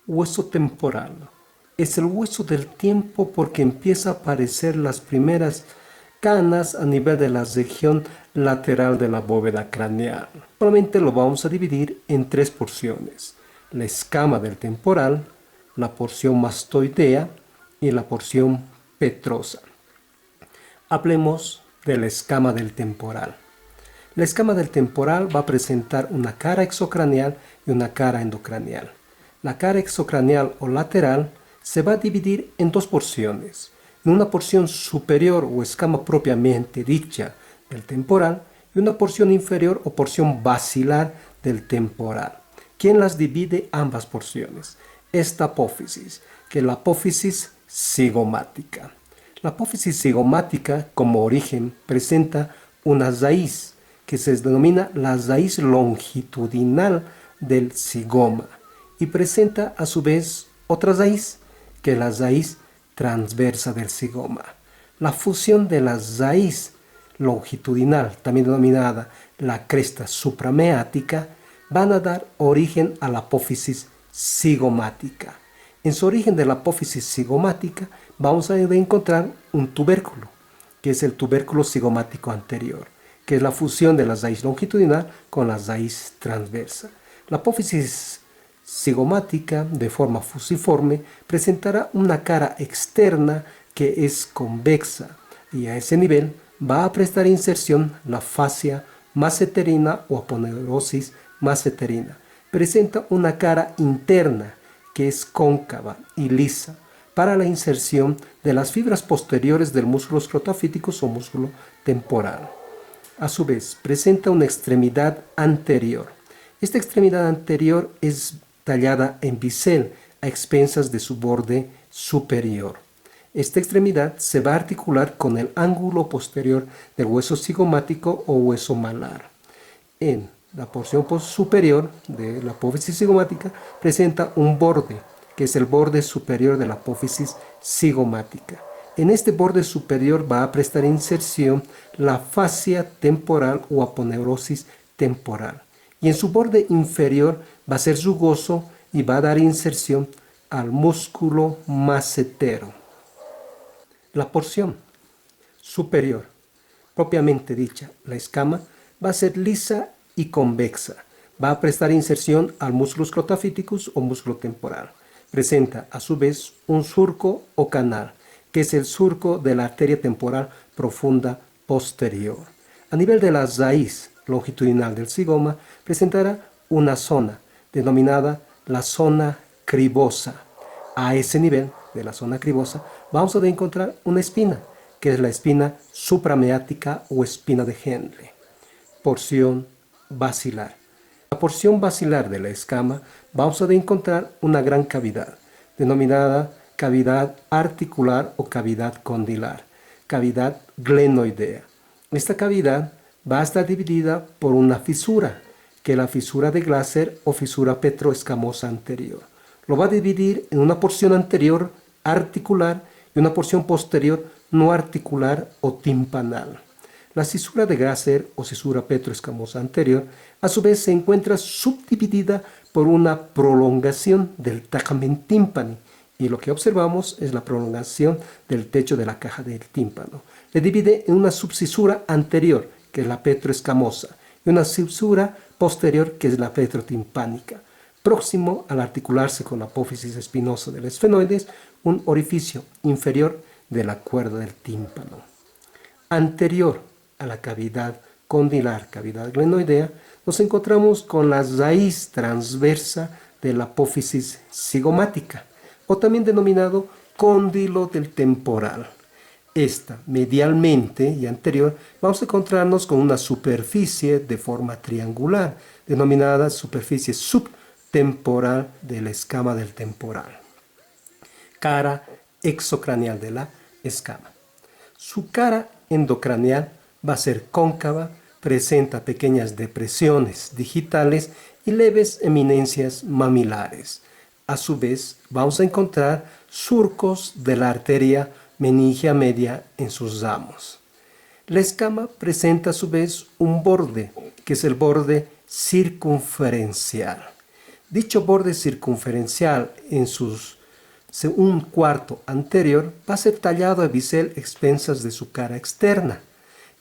Hueso temporal. Es el hueso del tiempo porque empieza a aparecer las primeras canas a nivel de la región lateral de la bóveda craneal. Solamente lo vamos a dividir en tres porciones: la escama del temporal, la porción mastoidea y la porción petrosa. Hablemos de la escama del temporal. La escama del temporal va a presentar una cara exocraneal y una cara endocraneal. La cara exocraneal o lateral se va a dividir en dos porciones: en una porción superior o escama propiamente dicha del temporal y una porción inferior o porción basilar del temporal. ¿Quién las divide ambas porciones? Esta apófisis, que es la apófisis cigomática. La apófisis cigomática, como origen, presenta una raíz que se denomina la raíz longitudinal del cigoma y presenta a su vez otra raíz, que es la raíz transversa del cigoma. La fusión de la raíz longitudinal, también denominada la cresta suprameática, van a dar origen a la apófisis cigomática. En su origen de la apófisis cigomática vamos a encontrar un tubérculo, que es el tubérculo cigomático anterior, que es la fusión de la raíz longitudinal con la raíz transversa. La apófisis cigomática, de forma fusiforme, presentará una cara externa que es convexa y a ese nivel va a prestar inserción la fascia masseterina o aponeurosis masseterina. Presenta una cara interna que es cóncava y lisa para la inserción de las fibras posteriores del músculo escrotofítico o músculo temporal. A su vez, presenta una extremidad anterior. Esta extremidad anterior es tallada en bisel a expensas de su borde superior. Esta extremidad se va a articular con el ángulo posterior del hueso cigomático o hueso malar. En la porción superior de la apófisis cigomática presenta un borde, que es el borde superior de la apófisis cigomática. En este borde superior va a prestar inserción la fascia temporal o aponeurosis temporal. Y en su borde inferior va a ser rugoso y va a dar inserción al músculo massetero. La porción superior, propiamente dicha, la escama, va a ser lisa y convexa. Va a prestar inserción al músculo escrotofíticus o músculo temporal. Presenta a su vez un surco o canal, que es el surco de la arteria temporal profunda posterior. A nivel de la raíz longitudinal del cigoma, presentará una zona denominada la zona cribosa. A ese nivel de la zona cribosa vamos a encontrar una espina, que es la espina suprameática o espina de Henle. Porción basilar. La porción basilar de la escama vamos a encontrar una gran cavidad, denominada cavidad articular o cavidad condilar, cavidad glenoidea. Esta cavidad va a estar dividida por una fisura, que es la fisura de Glaser o fisura petroescamosa anterior. Lo va a dividir en una porción anterior articular y una porción posterior no articular o timpanal. La fisura de Glaser o fisura petroescamosa anterior a su vez se encuentra subdividida por una prolongación del tegmen tímpani, y lo que observamos es la prolongación del techo de la caja del tímpano. Le divide en una subcisura anterior, que es la petroescamosa, y una subcisura posterior, que es la petrotimpánica. Próximo al articularse con la apófisis espinosa del esfenoides, un orificio inferior de la cuerda del tímpano. Anterior a la cavidad condilar, cavidad glenoidea, nos encontramos con la raíz transversa de la apófisis cigomática, o también denominado cóndilo del temporal. Esta, medialmente y anterior, vamos a encontrarnos con una superficie de forma triangular, denominada superficie subtemporal de la escama del temporal. Cara exocraneal de la escama. Su cara endocraneal va a ser cóncava, presenta pequeñas depresiones digitales y leves eminencias mamilares. A su vez, vamos a encontrar surcos de la arteria meningia media en sus ramos. La escama presenta a su vez un borde, que es el borde circunferencial. Dicho borde circunferencial en un cuarto anterior va a ser tallado a bisel a expensas de su cara externa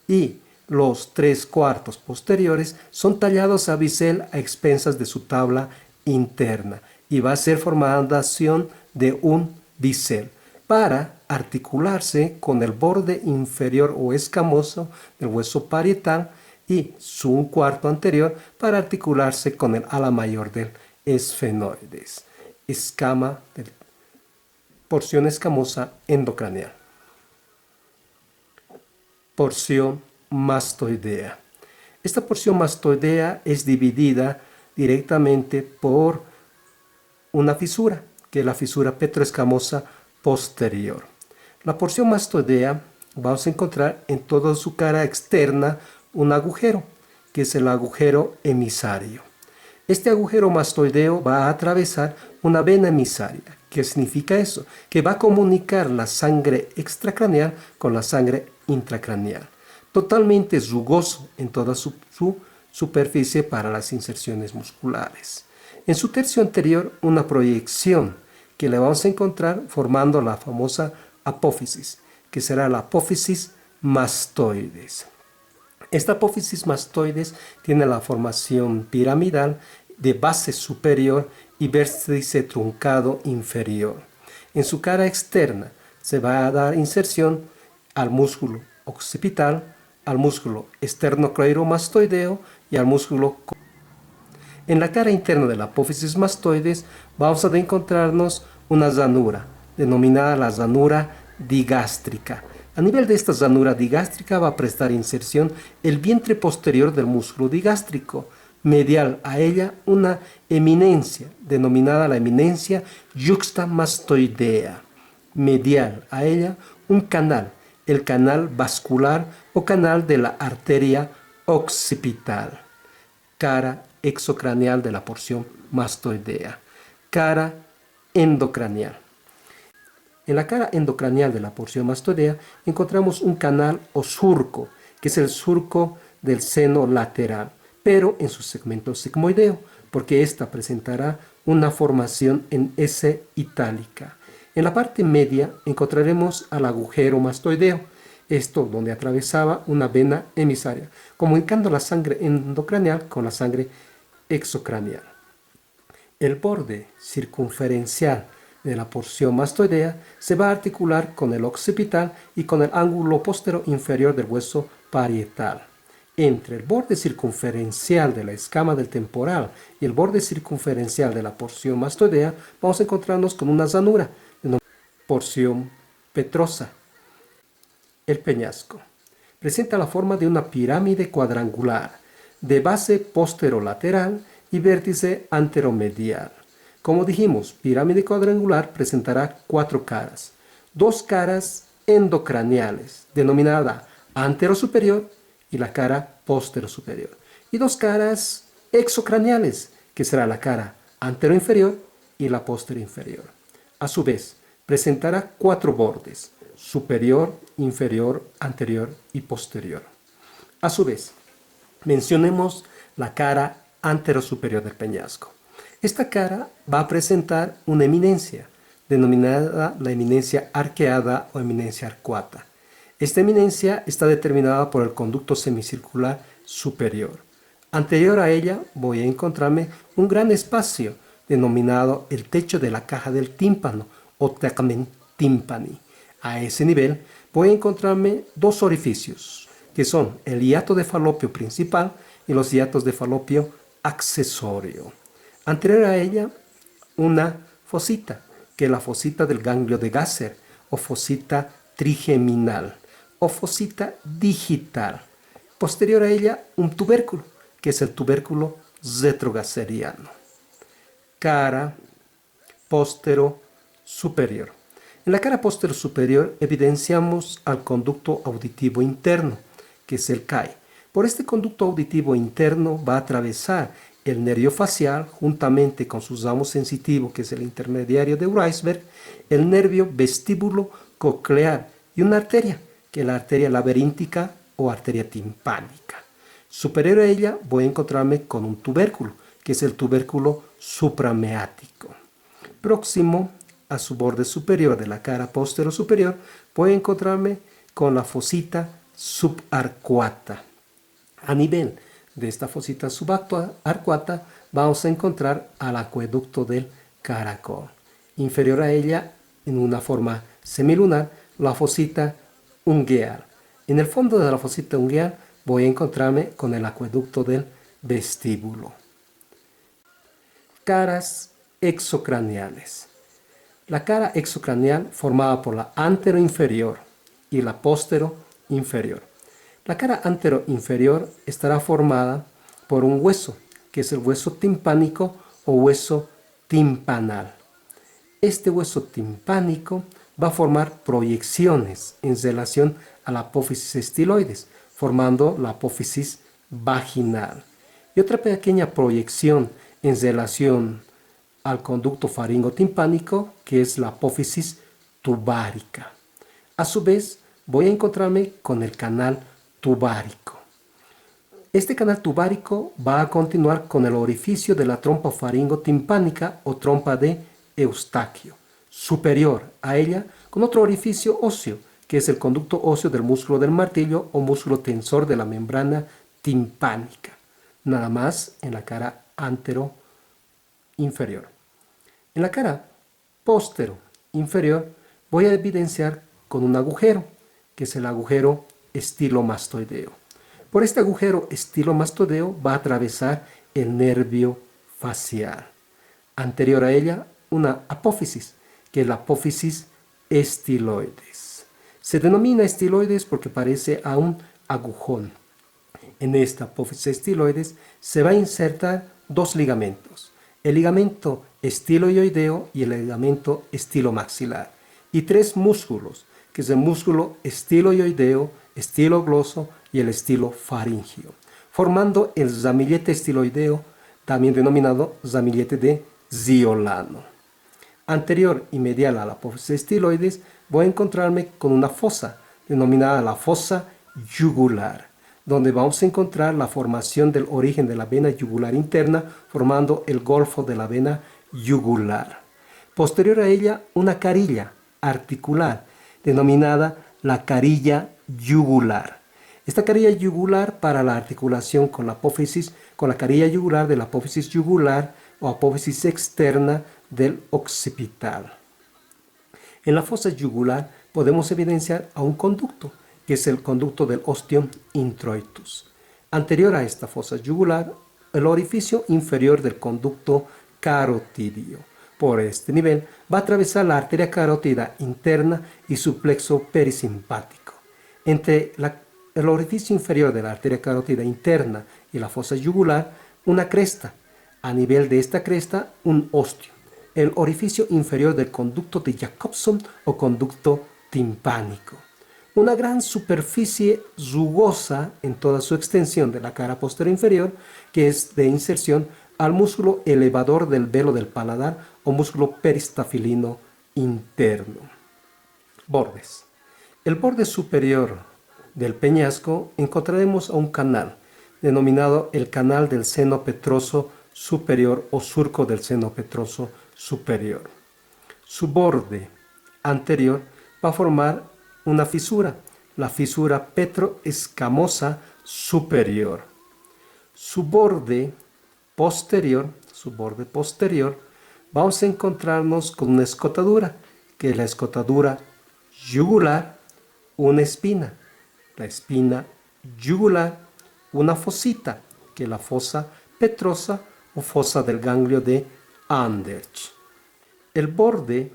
y los 3/4 posteriores son tallados a bisel a expensas de su tabla interna y va a ser formación de un bisel para articularse con el borde inferior o escamoso del hueso parietal y su 1/4 anterior para articularse con el ala mayor del esfenoides, escama de porción escamosa endocraneal. Porción mastoidea. Esta porción mastoidea es dividida directamente por una fisura, que es la fisura petroescamosa posterior. La porción mastoidea vamos a encontrar en toda su cara externa un agujero, que es el agujero emisario. Este agujero mastoideo va a atravesar una vena emisaria. ¿Qué significa eso? Que va a comunicar la sangre extracraneal con la sangre intracraneal. Totalmente rugoso en toda su superficie para las inserciones musculares. En su tercio anterior, una proyección que le vamos a encontrar formando la famosa apófisis, que será la apófisis mastoides. Esta apófisis mastoides tiene la formación piramidal de base superior y vértice truncado inferior. En su cara externa se va a dar inserción al músculo occipital, al músculo esternocleidomastoideo y al músculo. En la cara interna de la apófisis mastoides vamos a encontrarnos una ranura, denominada la ranura digástrica. A nivel de esta ranura digástrica va a prestar inserción el vientre posterior del músculo digástrico. Medial a ella una eminencia, denominada la eminencia yuxtamastoidea. Medial a ella un canal, el canal vascular o canal de la arteria occipital. Cara exocraneal de la porción mastoidea. Cara endocraneal. En la cara endocraneal de la porción mastoidea encontramos un canal o surco, que es el surco del seno lateral, pero en su segmento sigmoideo, porque ésta presentará una formación en S itálica. En la parte media encontraremos al agujero mastoideo, esto donde atravesaba una vena emisaria, comunicando la sangre endocraneal con la sangre exocraneal. El borde circunferencial de la porción mastoidea se va a articular con el occipital y con el ángulo postero inferior del hueso parietal. Entre el borde circunferencial de la escama del temporal y el borde circunferencial de la porción mastoidea vamos a encontrarnos con una ranura, porción petrosa. El peñasco presenta la forma de una pirámide cuadrangular de base posterolateral y vértice anteromedial. Como dijimos, pirámide cuadrangular presentará 4 caras. 2 caras endocraneales, denominada anterosuperior y la cara posterosuperior. Y 2 caras exocraneales, que será la cara anteroinferior y la posterior-inferior. A su vez, presentará 4 bordes, superior, inferior, anterior y posterior. A su vez, mencionemos la cara anterosuperior del peñasco. Esta cara va a presentar una eminencia, denominada la eminencia arqueada o eminencia arcuata. Esta eminencia está determinada por el conducto semicircular superior. Anterior a ella voy a encontrarme un gran espacio, denominado el techo de la caja del tímpano o tegmen tympani. A ese nivel voy a encontrarme 2 orificios, que son el hiato de falopio principal y los hiatos de falopio accesorio. Anterior a ella, una fosita, que es la fosita del ganglio de Gasser, o fosita trigeminal, o fosita digital. Posterior a ella, un tubérculo, que es el tubérculo retrogasseriano. Cara postero superior. En la cara postero superior evidenciamos al conducto auditivo interno, que es el CAI. Por este conducto auditivo interno va a atravesar el nervio facial juntamente con su ramo sensitivo, que es el intermediario de Weisberg, el nervio vestíbulo coclear y una arteria, que es la arteria laberíntica o arteria timpánica. Superior a ella voy a encontrarme con un tubérculo, que es el tubérculo suprameático. Próximo a su borde superior de la cara postero superior, voy a encontrarme con la fosita subarcuata. A nivel de esta fosita subarcuata vamos a encontrar al acueducto del caracol. Inferior a ella, en una forma semilunar, la fosita ungueal. En el fondo de la fosita ungueal voy a encontrarme con el acueducto del vestíbulo. Caras exocraneales. La cara exocraneal formada por la anteroinferior y la posteroinferior. La cara anteroinferior estará formada por un hueso, que es el hueso timpánico o hueso timpanal. Este hueso timpánico va a formar proyecciones en relación a la apófisis estiloides, formando la apófisis vaginal. Y otra pequeña proyección en relación al conducto faringotimpánico, que es la apófisis tubárica. A su vez, voy a encontrarme con el canal tubárico. Este canal tubárico va a continuar con el orificio de la trompa faringotimpánica o trompa de Eustaquio, superior a ella con otro orificio óseo, que es el conducto óseo del músculo del martillo o músculo tensor de la membrana timpánica, nada más en la cara antero inferior. En la cara postero inferior voy a evidenciar con un agujero, que es el agujero estilomastoideo. Por este agujero estilomastoideo va a atravesar el nervio facial. Anterior a ella, una apófisis, que es la apófisis estiloides. Se denomina estiloides porque parece a un agujón. En esta apófisis estiloides se va a insertar dos ligamentos, el ligamento estiloioideo y el ligamento estilomaxilar, y tres músculos, que es el músculo estiloioideo, estilogloso y el estilofaringio, formando el ramillete estiloideo, también denominado ramillete de Ziolano. Anterior y medial a la apófisis estiloides voy a encontrarme con una fosa, denominada la fosa yugular, donde vamos a encontrar la formación del origen de la vena yugular interna, formando el golfo de la vena yugular. Posterior a ella, una carilla articular, denominada la carilla yugular. Esta carilla yugular para la articulación con la apófisis, con la carilla yugular de la apófisis yugular o apófisis externa del occipital. En la fosa yugular podemos evidenciar a un conducto, que es el conducto del ostium introitus. Anterior a esta fosa yugular, el orificio inferior del conducto carotidio. Por este nivel va a atravesar la arteria carótida interna y su plexo perisimpático. Entre el orificio inferior de la arteria carótida interna y la fosa yugular, una cresta. A nivel de esta cresta, un ostio. El orificio inferior del conducto de Jacobson o conducto timpánico. Una gran superficie rugosa en toda su extensión de la cara posterior inferior, que es de inserción al músculo elevador del velo del paladar o músculo peristafilino interno. Bordes. El borde superior del peñasco encontraremos a un canal, denominado el canal del seno petroso superior o surco del seno petroso superior. Su borde anterior va a formar una fisura, la fisura petroescamosa superior. Su borde posterior, vamos a encontrarnos con una escotadura, que es la escotadura yugular, una espina, la espina yugular, una fosita, que es la fosa petrosa o fosa del ganglio de Andersch. El borde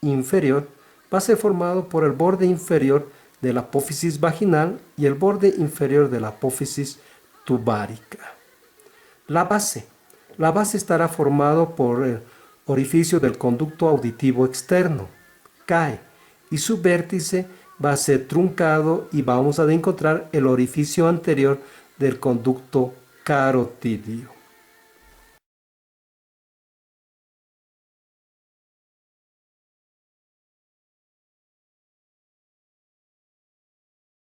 inferior va a ser formado por el borde inferior de la apófisis vaginal y el borde inferior de la apófisis tubárica. La base estará formado por el orificio del conducto auditivo externo, CAE, y su vértice va a ser truncado y vamos a encontrar el orificio anterior del conducto carotidio.